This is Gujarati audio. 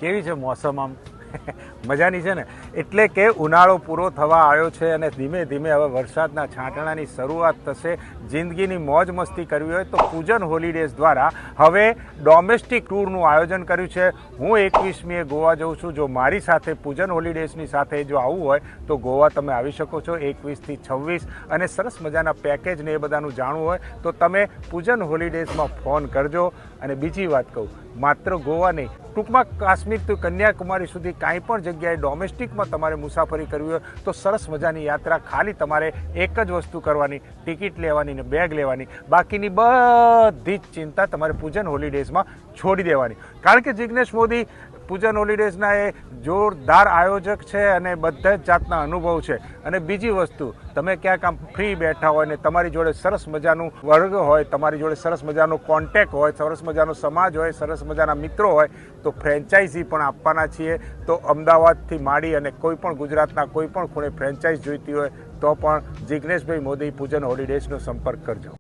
કેવી છે મોસમ આમ મજાની છે ને? એટલે કે ઉનાળો પૂરો થવા આવ્યો છે અને ધીમે ધીમે હવે વરસાદના છાંટણાની શરૂઆત થશે. જિંદગીની મોજ મસ્તી કરવી હોય તો પૂજન હોલિડેઝ દ્વારા હવે ડોમેસ્ટિક ટૂરનું આયોજન કર્યું છે. હું 21મીએ ગોવા જઉં છું. જો મારી સાથે પૂજન હોલિડેઝની સાથે જો આવવું હોય તો ગોવા તમે આવી શકો છો 21થી 26. અને સરસ મજાના પેકેજ ને એ બધાનું જાણવું હોય તો તમે પૂજન હોલિડેઝમાં ફોન કરજો. અને બીજી વાત કહું, માત્ર ગોવા નહીં, ટૂંકમાં કાશ્મીર તો કન્યાકુમારી સુધી કાંઈ પણ જગ્યાએ ડોમેસ્ટિકમાં તમારે મુસાફરી કરવી હોય તો સરસ મજાની યાત્રા. ખાલી તમારે એક જ વસ્તુ કરવાની, ટિકિટ લેવાની ને બેગ લેવાની. બાકીની બધી જ ચિંતા તમારે પૂજન હોલિડેઝમાં છોડી દેવાની. કારણ કે જિગ્નેશ મોદી પૂજન હોલિડેઝના એ જોરદાર આયોજક છે અને બધા જ જાતના અનુભવ છે. અને બીજી વસ્તુ, તમે ક્યાંક આમ ફ્રી બેઠા હોય ને તમારી જોડે સરસ મજાનું વર્ગ હોય, તમારી જોડે સરસ મજાનો કોન્ટેક્ટ હોય, સરસ મજાનો સમાજ હોય, સરસ મજાના મિત્રો હોય તો ફ્રેન્ચાઇઝી પણ આપવાના છીએ. તો અમદાવાદથી માંડી અને કોઈ પણ ગુજરાતના કોઈ પણ ખૂણે ફ્રેન્ચાઇઝ જોઈતી હોય તો પણ જિગ્નેશભાઈ મોદી પૂજન હોલિડેઝનો સંપર્ક કરજો.